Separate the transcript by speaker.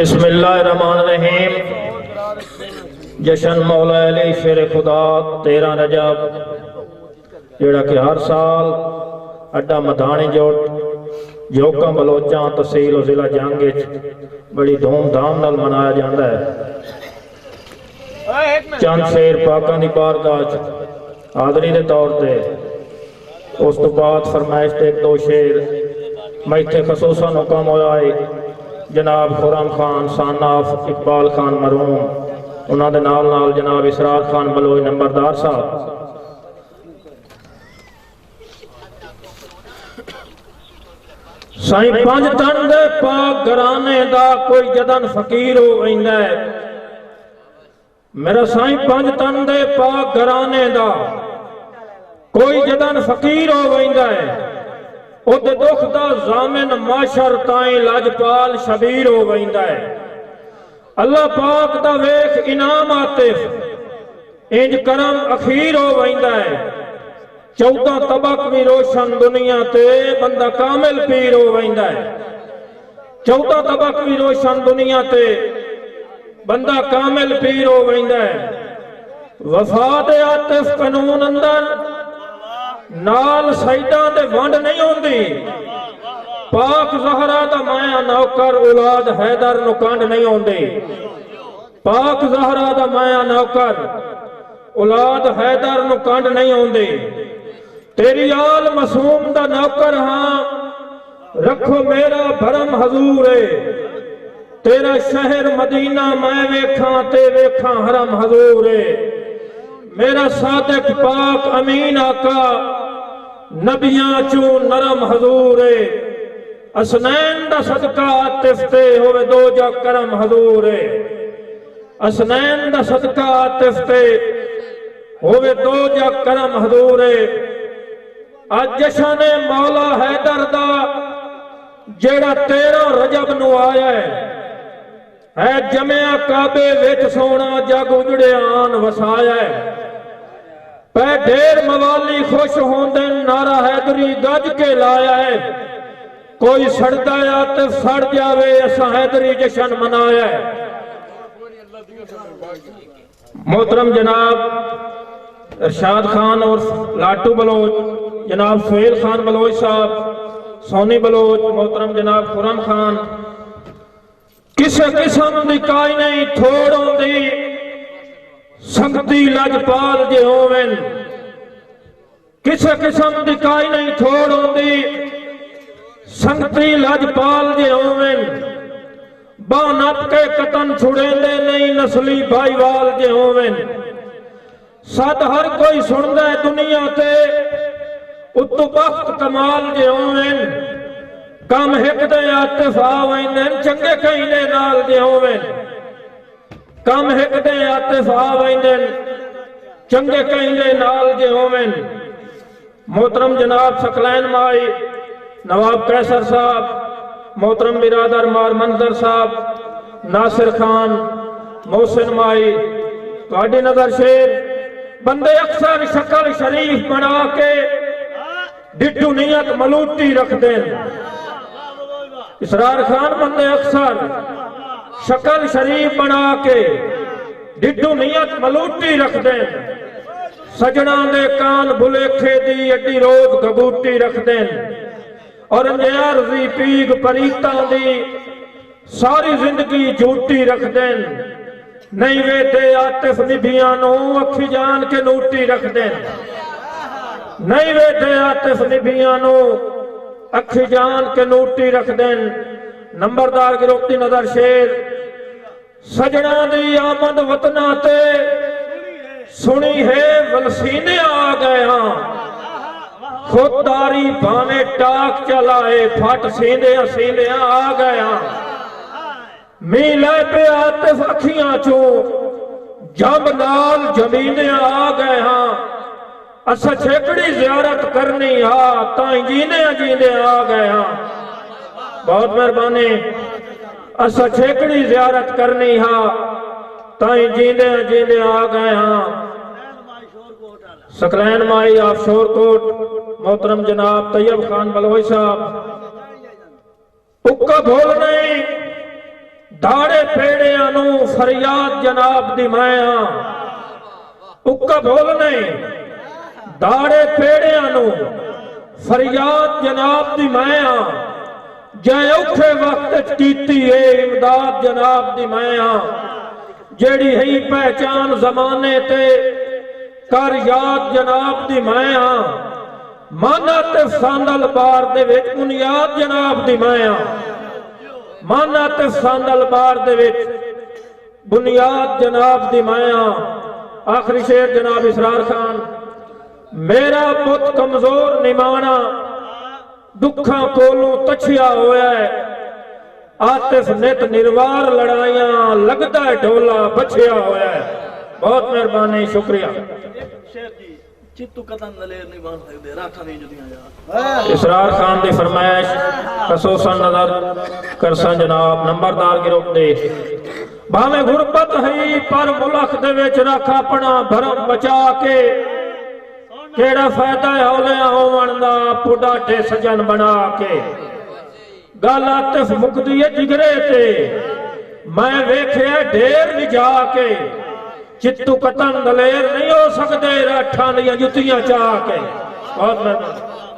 Speaker 1: बिस्मिल्लाहिर्रहमानिर्रहीम। जशन मौला अली शेर खुदा 13 रजब जेड़ा कि हर साल अड्डा मधानी जोका बलोचा तहसील और जिला जंग बड़ी धूमधाम नाल मनाया जाता है। चंद शेर पाकां दी बारगाह हाज़री के तौर पर उस तो बाद फरमाइश के 1-2 शेर मैं इत्थे खसूसन हुक्म होया है जनाब खुरम खान सानाफ इकबाल खान मरूम उन्होंने नाल नाल जनाब इसरार खान बलोच नंबरदार साहब साईं 5 टन दे पाक घराने दा कोई जदन फकीर हो वैंदा है। मेरा साईं 5 टन दे पाक घराने दा कोई जदन फकीर हो वैंदा है। उहदे दुख दा ज़ामिन माशर ताईं लजपाल शबीर हो वैंदा है। अल्लाह पाक दा वेख इनाम आतिफ इंज करम अखीर हो वैंदा है। 14 तबक भी रोशन दुनिया ते बंदा कामिल पीर हो वैंदा है। 14 तबक भी रोशन दुनिया ते बंदा कामिल पीर हो वैंदा है। वफा दे आतिफ कानून अंदर नाल सईदा दे वंड नहीं होंदी। पाक ज़हरा दा माया नौकर औलाद हैदर नु कंड नहीं होंदी। पाक ज़हरा दा माया नौकर औलाद हैदर नु कंड नहीं होंदी। तेरी आल मासूम दा नौकर हां रखो मेरा भरम हजूर है। तेरा शहर मदीना मैं वेखा ते वेखा हरम हजूर है। मेरा सादिक पाक अमीन आका नबियां चू नरम हजूर है। असनैन दा सदका आतिफ ते होवे दो जा करम हजूर है। असनैन दा सदका आतिफ ते होवे दो जा करम हजूर है। आज जशन मौला हैदर दा जेड़ा 13 रजब नु आया है जमया काबे विच सोना जग उजड़े आन वसाया है। पै ढेर मवाली खुश होंदे नारा हैदरी गज के लाया है। कोई सड़दा या ते सड़ जावे असा हैदरी जशन मनाया है। मोहतरम जनाब इरशाद खान और लाटू बलोच जनाब सुहेल खान बलोच साहब सोनी बलोच मोहतरम जनाब खुरम खान किसे किस्म दी काई नहीं थोड़ होंदी संगती लजपाल जे होवेन। किसे किस्म दी काई नहीं थोड़ होंदी संगती लजपाल जे होवेन। बानप के कतन छुड़ेंदे नहीं नस्ली भाईवाल जे होवेन। सद हर कोई सुनदा है दुनिया ते उत्तु बख्त कमाल जे होवेन। कम हिक दे आतिफ आवेंदन चंगे कहीने नाल जे होवेन। कम हिक दे आतिफ आवेंदन चंगे कहीने नाल जे होवेन। मोहतरम जनाब सकलैन माई नवाब कैसर साहब मोहतरम बिरादर मार मंजर साहब नासिर खान मोहसिन माई तुहाडी नजर शेर बंदे अक्सर शक्ल शरीफ बना के डिड्डू नीयत मलूटी रख देन। इसरार खान बंदे अक्सर शक्ल शरीफ बना के डिड्डू नीयत मलूटी रख देन। सजना दे कान भुलेखे दी अड्डी रोज गबूटी रख देन। और न्यारजी पीग परीता दी सारी जिंदगी झूठी रख देन। नहीं वेदे आतिफ निभियां नू अखी जान के नूटी रख देन। नहीं वेदे आतिफ निभियां नू अखी जान के नूटी रख देन। नंबरदार गिरोती नजर शेर सजना दी आमद वतना ते सुनी है वलसीने आ गए हाँ। खुददारी भावे टाक चलाए फट सींदे सींदे आ गए हाँ। मीले पे आतिफ अखियां चो जब नाल जमीने आ गए हाँ। असा छेकड़ी जियारत करनी हा ताई जीने जीने आ गए हाँ। बहुत मेहरबानी। असा छेकड़ी जियारत करनी हा ताई जीने जीने आ गए हाँ। सकलैन माई आप शोरकोट मोहतरम जनाब तैयब खान बलोच साहब उक्का भोल नहीं दाड़े पेड़ियां नू फरियाद जनाब दी मैं हां उक्का बोलने दाड़े पेड़ियां नू फरियाद जनाब दी मैं हां जै औखे वक्त कीती है इमदाद जनाब दी मैं हां जेड़ी है पहचान जमाने ते कर याद जनाब दी मैं हां माना ते सांदल बार दे विच बुनियाद जनाब दी मैं हां माना ते सांदल बार दे विच बुनियाद जनाब दी मैं हां। आखिरी शेर जनाब इसरार खान मेरा पुत कमजोर निमाना दुखा कोलों तछिया होया है आतिफ नित निर्वार लड़ाइयां लगदा है ढोला बछिया होया है। बहुत मेहरबानी शुक्रिया।
Speaker 2: चित्तू कतन दलेर नहीं बन सकते राठा नहीं जुदियां यार
Speaker 1: इसरार खान दी फरमाइश खसूसन नजर करसन जनाब नंबरदार गिरोह दे भावें गुरबत है पर मुल्क दे विच रख अपना भरम बचा के केड़ा फायदा है हौलियां होवण दा पुडाटे सजन बना के गल आतिफ मुकदी है जिगरे ते मैं वेखिया ढेर विजा के चित्तू कतन दलेर नहीं हो सकते राठा दियां जुतियां चाह के। बहुत मेहरबानी।